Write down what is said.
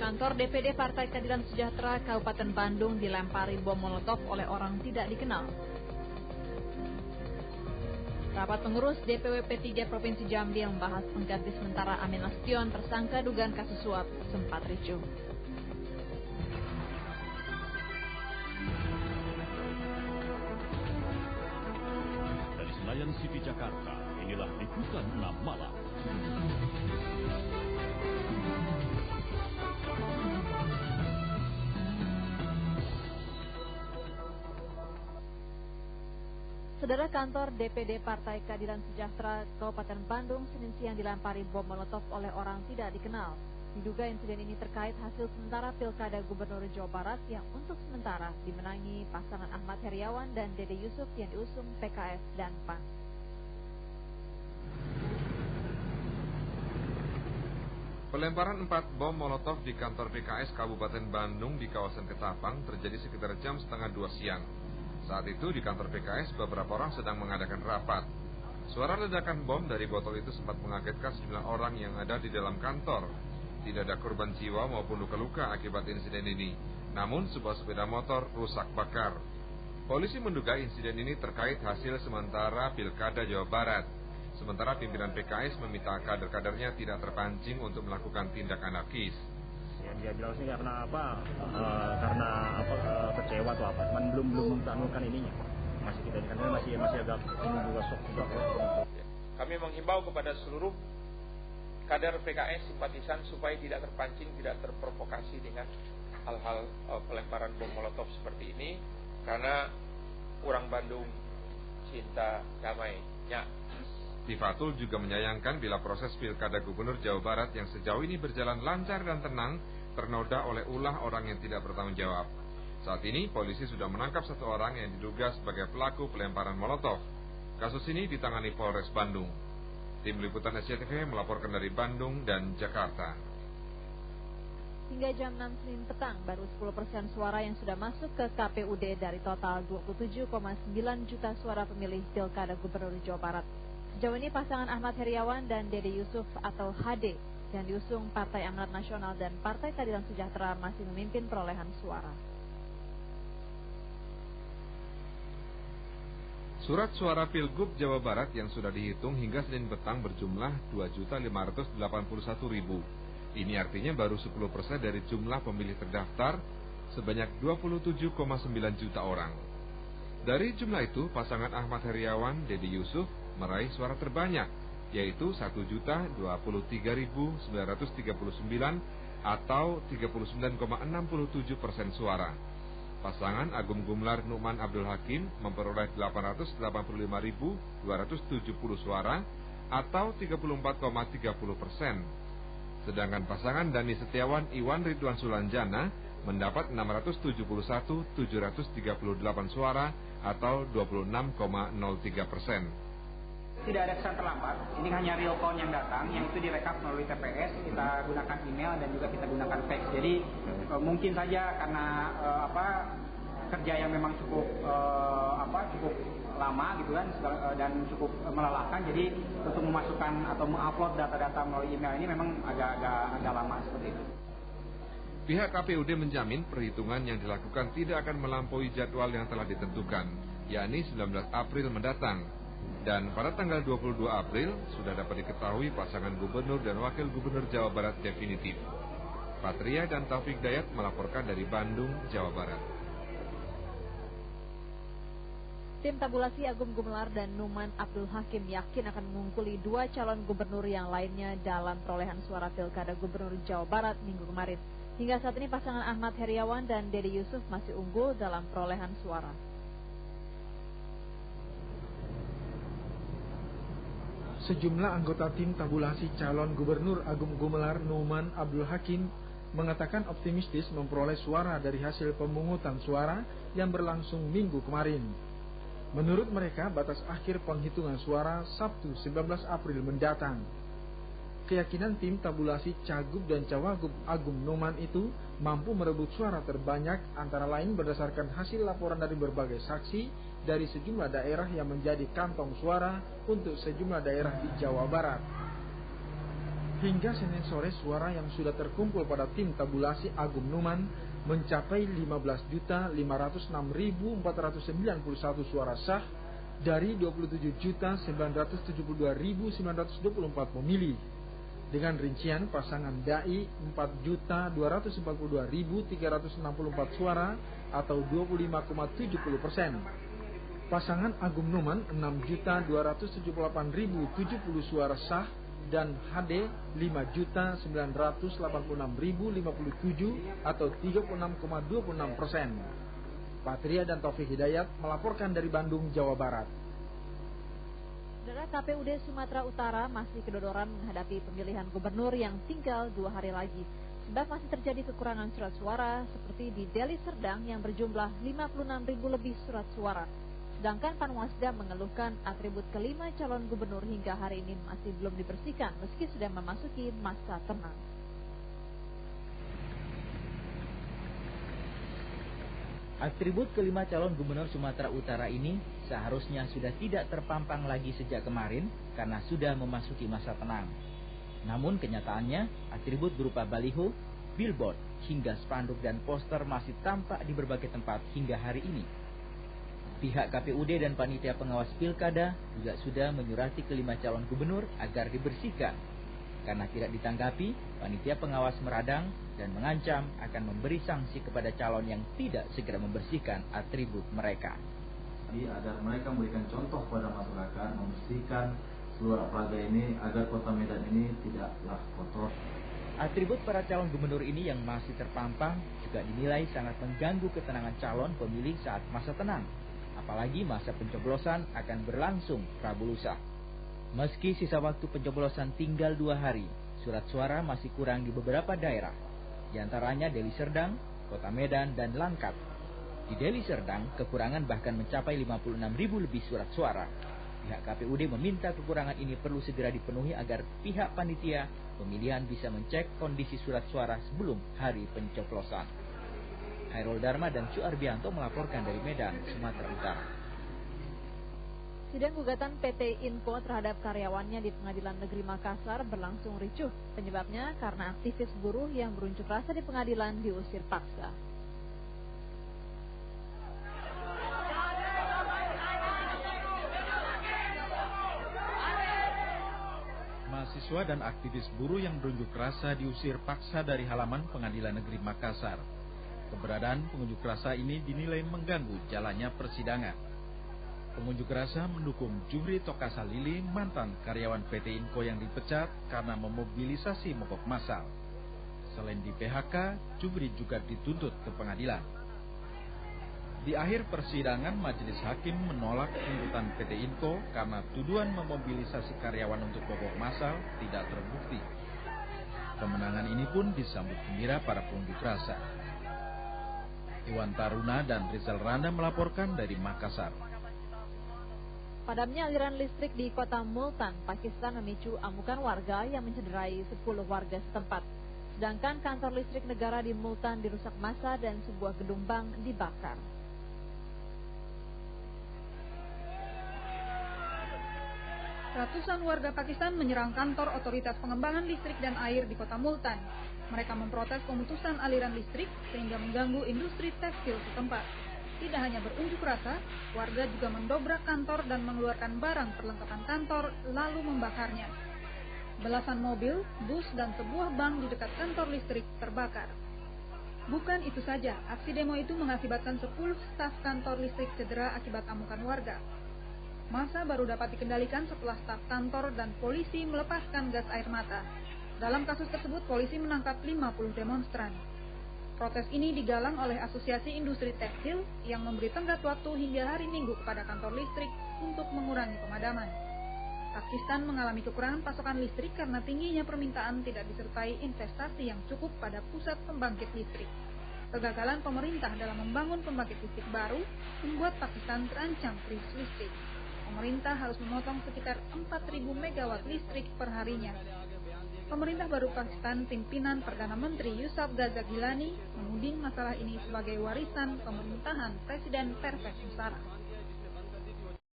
Kantor DPD Partai Keadilan Sejahtera Kabupaten Bandung dilempari bom molotov oleh orang tidak dikenal. Rapat pengurus DPW P3 Provinsi Jambi yang membahas pengganti sementara Amin Nasution tersangka dugaan kasus suap sempat ricuh. Dari Senayan City Jakarta, inilah Liputan 6 Malam. Saudara, kantor DPD Partai Keadilan Sejahtera Kabupaten Bandung Senin siang dilempari bom molotov oleh orang tidak dikenal. Diduga insiden ini terkait hasil sementara Pilkada Gubernur Jawa Barat yang untuk sementara dimenangi pasangan Ahmad Heriawan dan Dede Yusuf yang diusung PKS dan PAN. Pelemparan 4 bom molotov di kantor PKS Kabupaten Bandung di kawasan Ketapang terjadi sekitar jam setengah 2 siang. Saat itu di kantor PKS beberapa orang sedang mengadakan rapat. Suara ledakan bom dari botol itu sempat mengagetkan sejumlah orang yang ada di dalam kantor. Tidak ada korban jiwa maupun luka-luka akibat insiden ini. Namun sebuah sepeda motor rusak bakar. Polisi menduga insiden ini terkait hasil sementara Pilkada Jawa Barat. Sementara pimpinan PKS meminta kader-kadernya tidak terpancing untuk melakukan tindak anarkis. Yang dia bilang sih karena kecewa atau apa, cuman belum menemukan ininya. Masih kita ini kan masih agak ini juga shock juga. Kami menghimbau kepada seluruh kader PKS simpatisan supaya tidak terpancing, tidak terprovokasi dengan hal-hal pelemparan bom molotov seperti ini, karena orang Bandung cinta damai. Ya. Tifatul juga menyayangkan bila proses Pilkada Gubernur Jawa Barat yang sejauh ini berjalan lancar dan tenang ternoda oleh ulah orang yang tidak bertanggung jawab. Saat ini polisi sudah menangkap 1 orang yang diduga sebagai pelaku pelemparan molotov. Kasus ini ditangani Polres Bandung. Tim Liputan SCTV melaporkan dari Bandung dan Jakarta. Hingga jam 6 Senin petang, baru 10% suara yang sudah masuk ke KPUD dari total 27,9 juta suara pemilih Pilkada Gubernur Jawa Barat. Sejauh ini pasangan Ahmad Heriawan dan Dede Yusuf atau HD yang diusung Partai Amanat Nasional dan Partai Keadilan Sejahtera masih memimpin perolehan suara. Surat suara Pilgub Jawa Barat yang sudah dihitung hingga Senin petang berjumlah 2.581.000. Ini artinya baru 10% dari jumlah pemilih terdaftar sebanyak 27,9 juta orang. Dari jumlah itu, pasangan Ahmad Heriawan, Dede Yusuf meraih suara terbanyak, yaitu 1.023.939 atau 39,67% suara. Pasangan Agung Gumelar Numan Abdul Hakim memperoleh 885.270 suara atau 34,30%. Sedangkan pasangan Dani Setiawan Iwan Ridwan Sulanjana mendapat 671.738 suara atau 26,03%. Tidak ada kesan terlambat, ini hanya real count yang datang, yang itu direkap melalui TPS, kita gunakan email dan juga kita gunakan fax. Jadi mungkin saja karena kerja yang memang cukup lama gitu kan dan cukup melelahkan, jadi untuk memasukkan atau mengupload data-data melalui email ini memang agak lama seperti itu. Pihak KPUD menjamin perhitungan yang dilakukan tidak akan melampaui jadwal yang telah ditentukan, yakni 19 April mendatang. Dan pada tanggal 22 April sudah dapat diketahui pasangan gubernur dan wakil gubernur Jawa Barat definitif. Patria dan Taufik Dayat melaporkan dari Bandung, Jawa Barat. Tim tabulasi Agung Gumelar dan Numan Abdul Hakim yakin akan mengungkuli 2 calon gubernur yang lainnya dalam perolehan suara Pilkada Gubernur Jawa Barat minggu kemarin. Hingga saat ini pasangan Ahmad Heriawan dan Dede Yusuf masih unggul dalam perolehan suara. Sejumlah anggota tim tabulasi calon gubernur Agung Gumelar Numan Abdul Hakim mengatakan optimistis memperoleh suara dari hasil pemungutan suara yang berlangsung minggu kemarin. Menurut mereka, batas akhir penghitungan suara Sabtu 19 April mendatang. Keyakinan tim tabulasi Cagup dan Cawagup Agung Numan itu mampu merebut suara terbanyak antara lain berdasarkan hasil laporan dari berbagai saksi dari sejumlah daerah yang menjadi kantong suara untuk sejumlah daerah di Jawa Barat. Hingga Senin sore, suara yang sudah terkumpul pada tim tabulasi Agung Numan mencapai 15.506.491 suara sah dari 27.972.924 pemilih. Dengan rincian pasangan Dai 4.242.364 suara atau 25,70%. Pasangan Agung Numan 6.278.070 suara sah dan HD 5.986.057 atau 36,26%. Patria dan Taufik Hidayat melaporkan dari Bandung, Jawa Barat. Saudara, KPUD Sumatera Utara masih kedodoran menghadapi pemilihan gubernur yang tinggal 2 hari lagi. Sebab masih terjadi kekurangan surat suara seperti di Deli Serdang yang berjumlah 56.000 lebih surat suara. Sedangkan Panwasda mengeluhkan atribut kelima calon gubernur hingga hari ini masih belum dibersihkan meski sudah memasuki masa tenang. Atribut kelima calon gubernur Sumatera Utara ini seharusnya sudah tidak terpampang lagi sejak kemarin karena sudah memasuki masa tenang. Namun kenyataannya, atribut berupa baliho, billboard, hingga spanduk dan poster masih tampak di berbagai tempat hingga hari ini. Pihak KPUD dan Panitia Pengawas Pilkada juga sudah menyurati kelima calon gubernur agar dibersihkan. Karena tidak ditanggapi, Panitia Pengawas meradang dan mengancam akan memberi sanksi kepada calon yang tidak segera membersihkan atribut mereka. Jadi agar mereka memberikan contoh pada masyarakat, membersihkan seluruh aparaga ini agar kota Medan ini tidaklah kotor. Atribut para calon gubernur ini yang masih terpampang juga dinilai sangat mengganggu ketenangan calon pemilih saat masa tenang. Apalagi masa pencoblosan akan berlangsung Rabu lusa. Meski sisa waktu pencoblosan tinggal 2 hari, surat suara masih kurang di beberapa daerah. Di antaranya Deli Serdang, Kota Medan, dan Langkat. Di Deli Serdang, kekurangan bahkan mencapai 56.000 lebih surat suara. Pihak KPUD meminta kekurangan ini perlu segera dipenuhi agar pihak panitia pemilihan bisa mencek kondisi surat suara sebelum hari pencoblosan. Hairul Dharma dan Cu Arbianto melaporkan dari Medan, Sumatera Utara. Sidang gugatan PT Inco terhadap karyawannya di Pengadilan Negeri Makassar berlangsung ricuh. Penyebabnya karena aktivis buruh yang berunjuk rasa di pengadilan diusir paksa. Mahasiswa dan aktivis buruh yang berunjuk rasa diusir paksa dari halaman Pengadilan Negeri Makassar. Keberadaan pengunjuk rasa ini dinilai mengganggu jalannya persidangan. Pengunjuk rasa mendukung Juhri Tokasalili, mantan karyawan PT Inco yang dipecat karena memobilisasi mogok massal. Selain di PHK, Juhri juga dituntut ke pengadilan. Di akhir persidangan, majelis hakim menolak tuntutan PT Inco karena tuduhan memobilisasi karyawan untuk mogok massal tidak terbukti. Kemenangan ini pun disambut gembira para pengunjuk rasa. Iwan Taruna dan Rizal Randa melaporkan dari Makassar. Padamnya aliran listrik di kota Multan, Pakistan memicu amukan warga yang mencederai 10 warga setempat. Sedangkan kantor listrik negara di Multan dirusak massa dan sebuah gedung bank dibakar. Ratusan warga Pakistan menyerang kantor Otoritas Pengembangan Listrik dan Air di kota Multan. Mereka memprotes pemutusan aliran listrik sehingga mengganggu industri tekstil setempat. Tidak hanya berunjuk rasa, warga juga mendobrak kantor dan mengeluarkan barang perlengkapan kantor lalu membakarnya. Belasan mobil, bus, dan sebuah bank di dekat kantor listrik terbakar. Bukan itu saja, aksi demo itu mengakibatkan 10 staf kantor listrik cedera akibat amukan warga. Massa baru dapat dikendalikan setelah staf kantor dan polisi melepaskan gas air mata. Dalam kasus tersebut, polisi menangkap 50 demonstran. Protes ini digalang oleh Asosiasi Industri Tekstil yang memberi tenggat waktu hingga hari Minggu kepada kantor listrik untuk mengurangi pemadaman. Pakistan mengalami kekurangan pasokan listrik karena tingginya permintaan tidak disertai investasi yang cukup pada pusat pembangkit listrik. Kegagalan pemerintah dalam membangun pembangkit listrik baru membuat Pakistan terancam krisis listrik. Pemerintah harus memotong sekitar 4.000 megawatt listrik per harinya. Pemerintah baru Pakistan pimpinan Perdana Menteri Yusuf Raza Gilani menuding masalah ini sebagai warisan pemerintahan Presiden Pervez Musharraf.